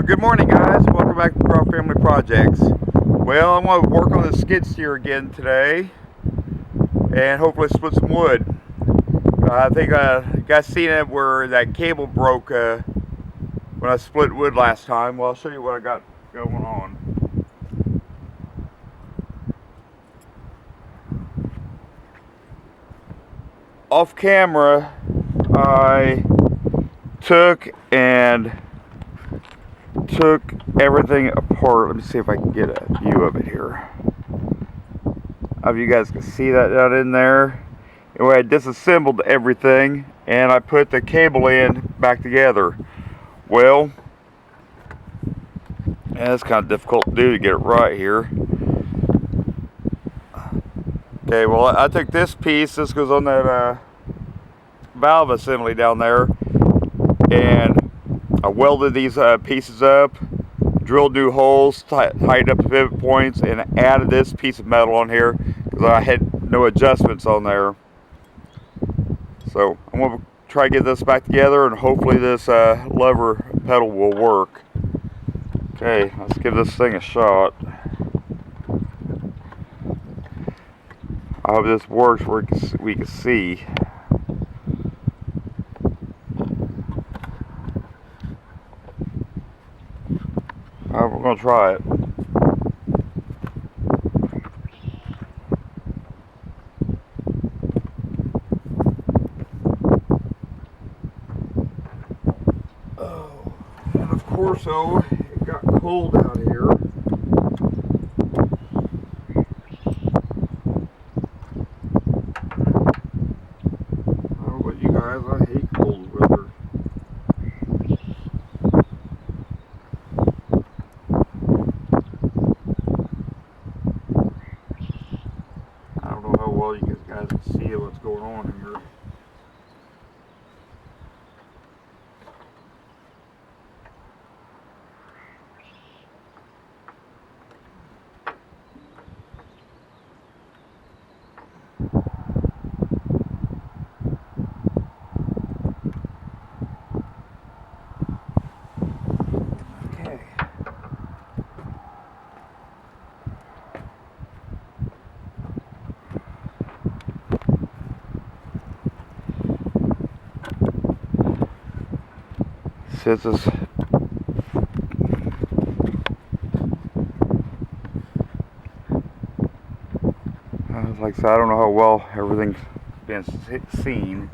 Well, good morning, guys. Welcome back to Craw Family Projects. Well, I'm going to work on the skid steer again today and hopefully split some wood. I think I got seen it where that cable broke when I split wood last time. Well, I'll show you what I got going on. Off camera, I took everything apart. Let me see if I can get a view of it here. If you guys can see that down in there. Anyway, I disassembled everything and I put the cable in back together. Well, that's kind of difficult to do to get it right here. Okay, well, I took this piece. This goes on that valve assembly down there, and I welded these pieces up, drilled new holes, tightened up the pivot points, and added this piece of metal on here because I had no adjustments on there. So I'm going to try to get this back together, and hopefully this lever pedal will work. Okay, let's give this thing a shot. I hope this works where we can see. We're going to try it. Oh, and of course, it got cold out here. I don't know about you guys, I hate cold weather. I don't know how well you guys can see what's going on here. Okay. Since it's like I said, I don't know how well everything's been seen.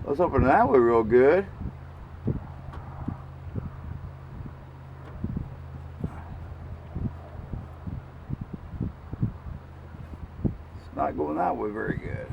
Let's open that way real good. It's not going that way very good.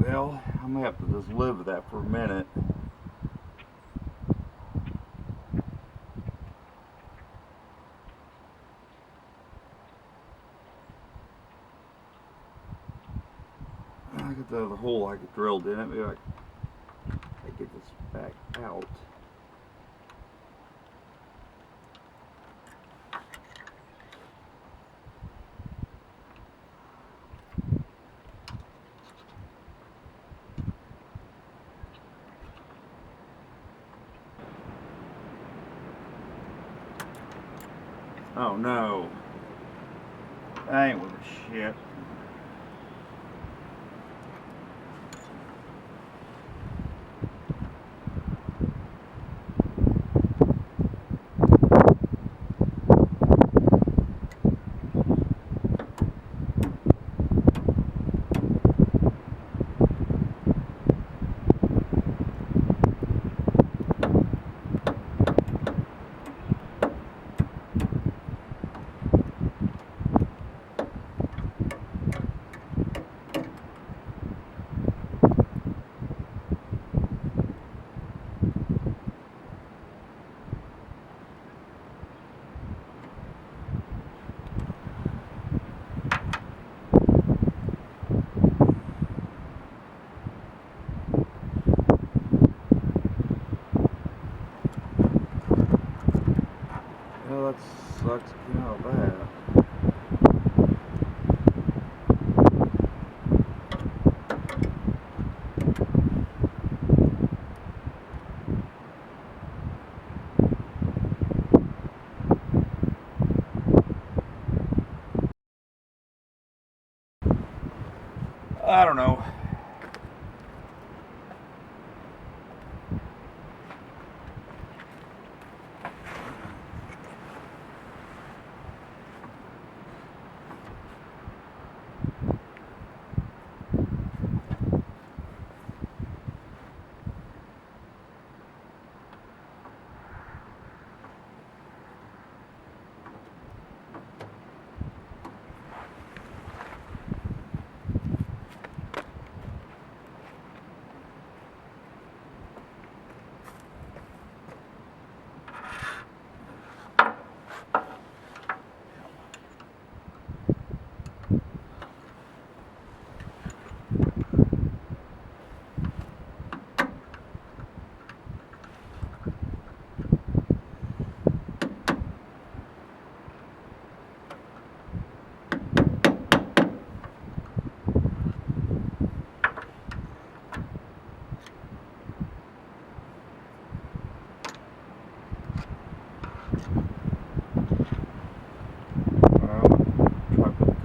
Well, I'm gonna have to just live with that for a minute. I got the other hole I could drilled in it. Maybe I get this back out. Oh no. I ain't with the shit. Well, that sucks to know that. I don't know.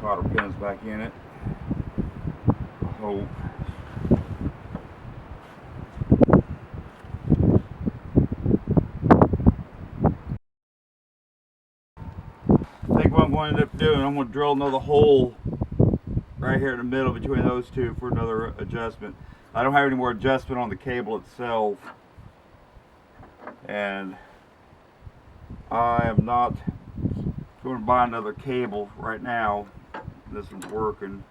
Cotter pins back in it. I hope. I think what I'm going to end up doing, I'm going to drill another hole right here in the middle between those two for another adjustment. I don't have any more adjustment on the cable itself, and I am not going to buy another cable right now. This one's working.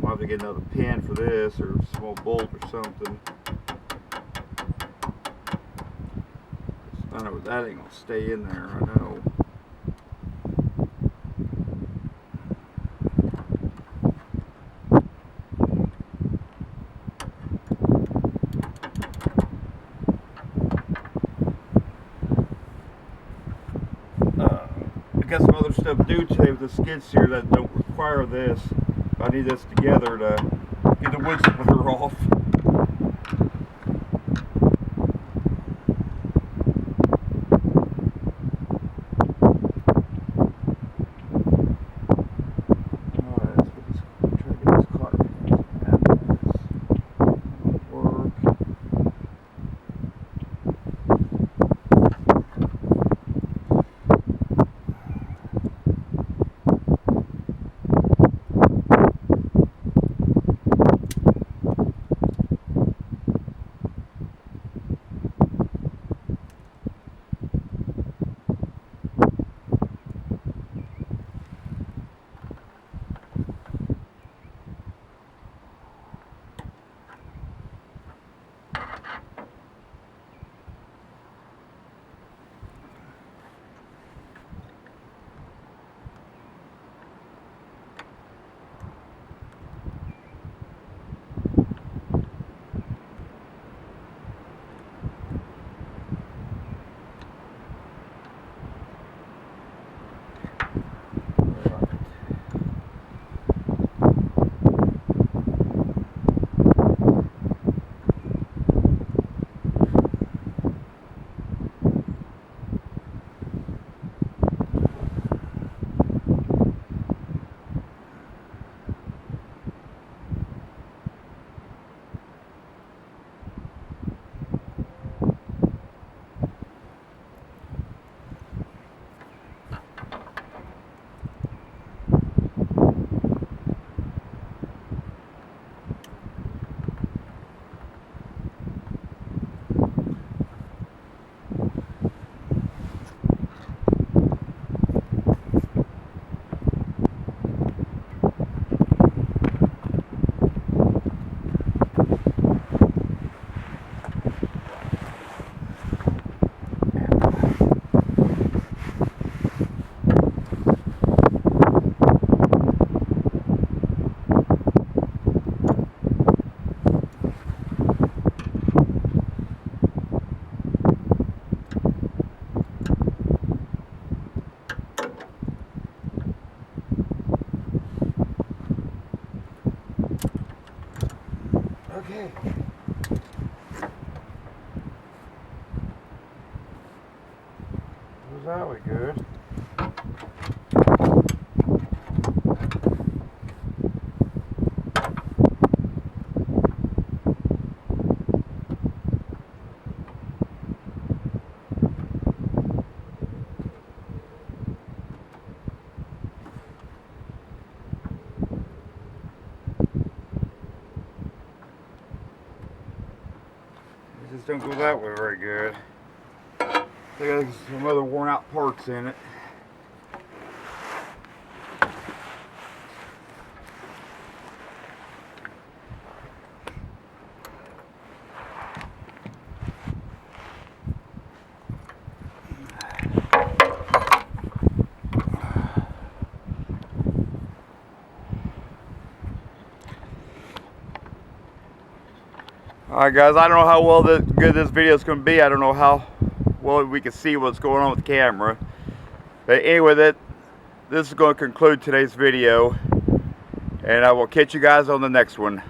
I'll have to get another pin for this, or a small bolt or something. I know that ain't gonna stay in there, I know. I got some other stuff to do today with the skid steer that don't require this. I need this together to get the wood splitter off. Okay. Was that way good? It just don't go that way very good. There's some other worn out parts in it. Alright guys, I don't know how well good this video is going to be. I don't know how well we can see what's going on with the camera. But anyway, this is going to conclude today's video. And I will catch you guys on the next one.